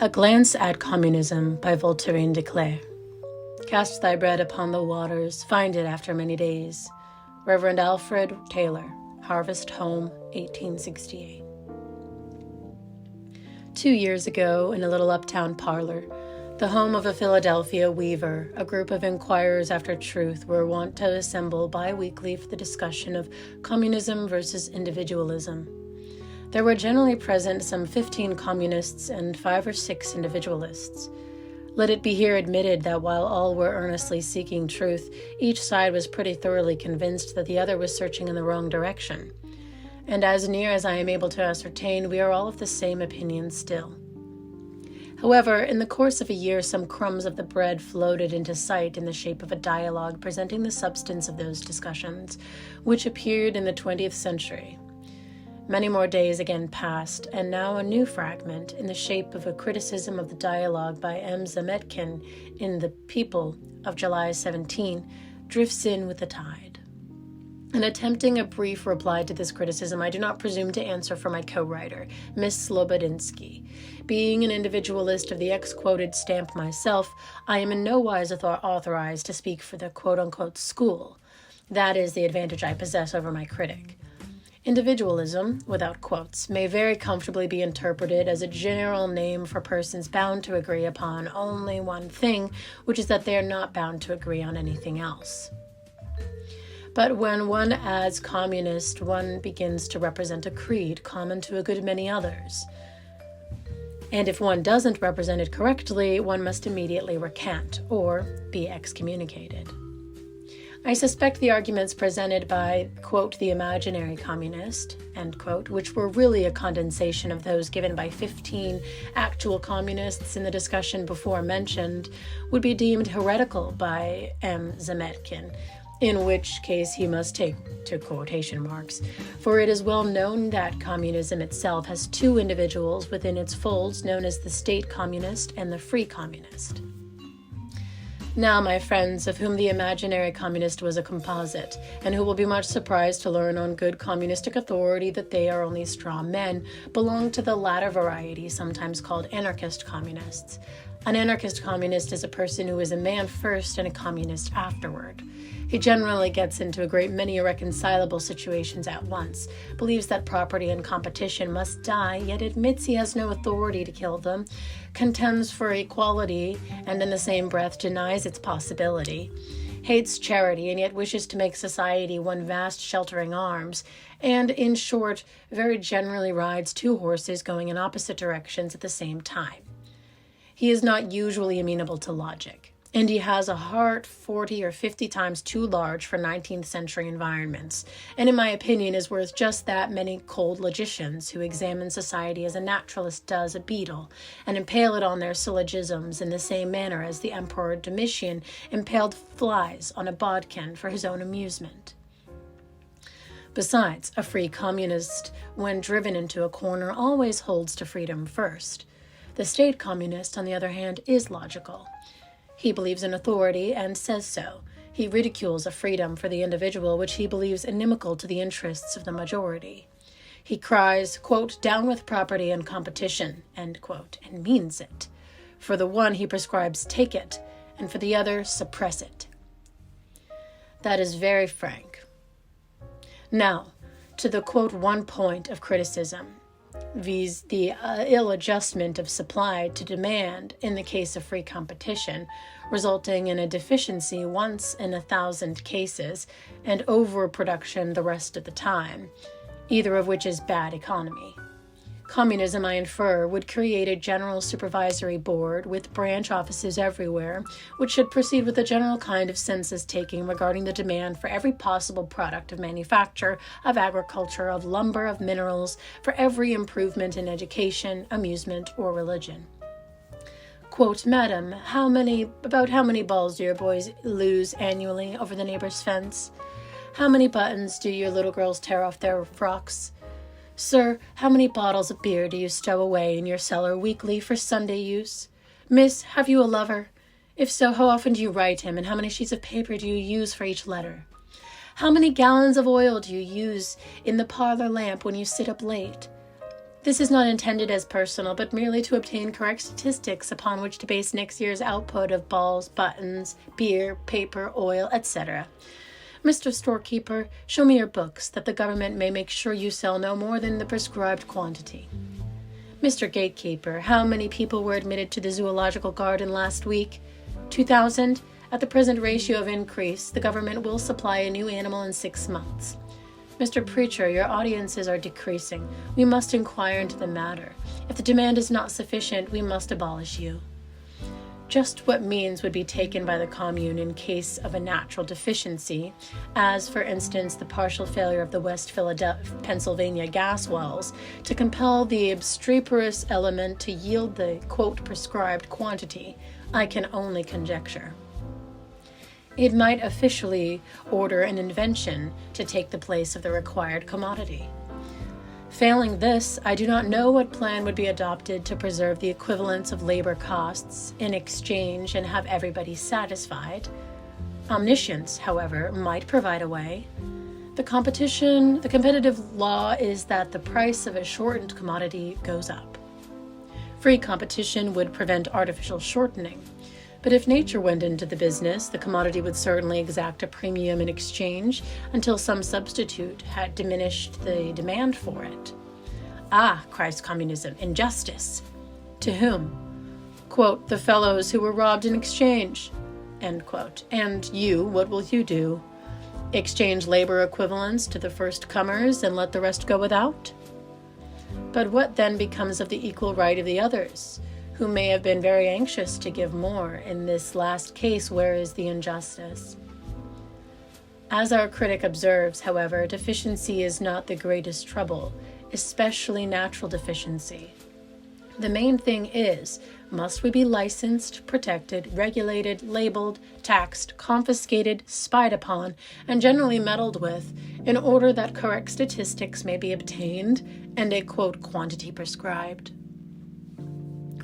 A Glance at Communism by Voltairine de Cleyre. Cast thy bread upon the waters, find it after many days. Reverend Alfred Taylor, Harvest Home, 1868. 2 years ago, in a little uptown parlor, the home of a Philadelphia weaver, a group of inquirers after truth were wont to assemble bi-weekly for the discussion of communism versus individualism. There were generally present some 15 communists and 5 or 6 individualists. Let it be here admitted that while all were earnestly seeking truth, each side was pretty thoroughly convinced that the other was searching in the wrong direction. And as near as I am able to ascertain, we are all of the same opinion still. However, in the course of a year, some crumbs of the bread floated into sight in the shape of a dialogue presenting the substance of those discussions, which appeared in the 20th century. Many more days again passed, and now a new fragment, in the shape of a criticism of the dialogue by M. Zametkin in The People of July 17, drifts in with the tide. In attempting a brief reply to this criticism, I do not presume to answer for my co-writer, Miss Slobodinsky. Being an individualist of the X-quoted stamp myself, I am in no wise authorized to speak for the quote-unquote school. That is the advantage I possess over my critic. Individualism, without quotes, may very comfortably be interpreted as a general name for persons bound to agree upon only one thing, which is that they are not bound to agree on anything else. But when one adds communist, one begins to represent a creed common to a good many others. And if one doesn't represent it correctly, one must immediately recant or be excommunicated. I suspect the arguments presented by, quote, the imaginary communist, end quote, which were really a condensation of those given by 15 actual communists in the discussion before mentioned, would be deemed heretical by M. Zametkin, in which case he must take to quotation marks, for it is well known that communism itself has 2 individuals within its folds known as the state communist and the free communist. Now, my friends, of whom the imaginary communist was a composite, and who will be much surprised to learn on good communistic authority that they are only straw men, belong to the latter variety, sometimes called anarchist communists. An anarchist communist is a person who is a man first and a communist afterward. He generally gets into a great many irreconcilable situations at once, believes that property and competition must die, yet admits he has no authority to kill them, contends for equality, and in the same breath denies its possibility, hates charity, and yet wishes to make society one vast sheltering arms, and, in short, very generally rides 2 horses going in opposite directions at the same time. He is not usually amenable to logic, and he has a heart 40 or 50 times too large for 19th century environments, and in my opinion is worth just that many cold logicians who examine society as a naturalist does a beetle, and impale it on their syllogisms in the same manner as the Emperor Domitian impaled flies on a bodkin for his own amusement. Besides, a free communist, when driven into a corner, always holds to freedom first. The state communist, on the other hand, is logical. He believes in authority and says so. He ridicules a freedom for the individual which he believes inimical to the interests of the majority. He cries, quote, down with property and competition, end quote, and means it. For the one he prescribes take it, and for the other suppress it. That is very frank. Now, to the, quote, one point of criticism, viz. The ill adjustment of supply to demand in the case of free competition, resulting in a deficiency once in 1,000 cases and overproduction the rest of the time, either of which is bad economy. Communism, I infer, would create a general supervisory board with branch offices everywhere, which should proceed with a general kind of census-taking regarding the demand for every possible product of manufacture, of agriculture, of lumber, of minerals, for every improvement in education, amusement, or religion. Quote, Madam, about how many balls do your boys lose annually over the neighbor's fence? How many buttons do your little girls tear off their frocks? Sir, how many bottles of beer do you stow away in your cellar weekly for Sunday use? Miss, have you a lover? If so, how often do you write him, and how many sheets of paper do you use for each letter? How many gallons of oil do you use in the parlor lamp when you sit up late? This is not intended as personal, but merely to obtain correct statistics upon which to base next year's output of balls, buttons, beer, paper, oil, etc. Mr. Storekeeper, show me your books, that the government may make sure you sell no more than the prescribed quantity. Mr. Gatekeeper, how many people were admitted to the zoological garden last week? 2,000. At the present ratio of increase, the government will supply a new animal in 6 months. Mr. Preacher, your audiences are decreasing. We must inquire into the matter. If the demand is not sufficient, we must abolish you. Just what means would be taken by the commune in case of a natural deficiency, as, for instance, the partial failure of the West Pennsylvania gas wells, to compel the obstreperous element to yield the, quote, prescribed quantity, I can only conjecture. It might officially order an invention to take the place of the required commodity. Failing this, I do not know what plan would be adopted to preserve the equivalence of labor costs in exchange and have everybody satisfied. Omniscience, however, might provide a way. The competitive law is that the price of a shortened commodity goes up. Free competition would prevent artificial shortening. But if nature went into the business, the commodity would certainly exact a premium in exchange until some substitute had diminished the demand for it. Ah, cries communism, injustice. To whom? Quote, the fellows who were robbed in exchange. End quote. And you, what will you do? Exchange labor equivalents to the first comers and let the rest go without? But what then becomes of the equal right of the others, who may have been very anxious to give more? In this last case, where is the injustice? As our critic observes, however, deficiency is not the greatest trouble, especially natural deficiency. The main thing is, must we be licensed, protected, regulated, labeled, taxed, confiscated, spied upon, and generally meddled with, in order that correct statistics may be obtained and a, quote, quantity prescribed?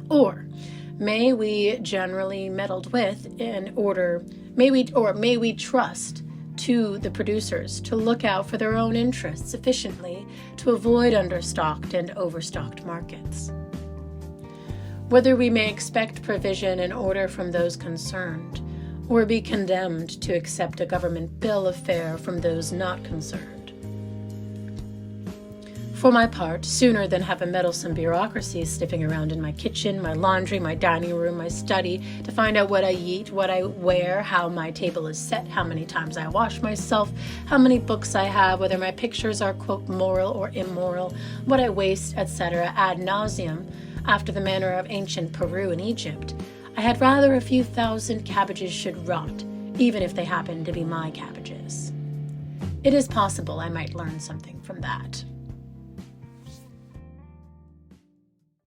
Or may we generally meddled with in order, may we trust to the producers to look out for their own interests sufficiently to avoid understocked and overstocked markets? Whether we may expect provision and order from those concerned, or be condemned to accept a government bill of fare from those not concerned. For my part, sooner than have a meddlesome bureaucracy sniffing around in my kitchen, my laundry, my dining room, my study, to find out what I eat, what I wear, how my table is set, how many times I wash myself, how many books I have, whether my pictures are, quote, moral or immoral, what I waste, etc., ad nauseum, after the manner of ancient Peru and Egypt, I had rather a few thousand cabbages should rot, even if they happened to be my cabbages. It is possible I might learn something from that.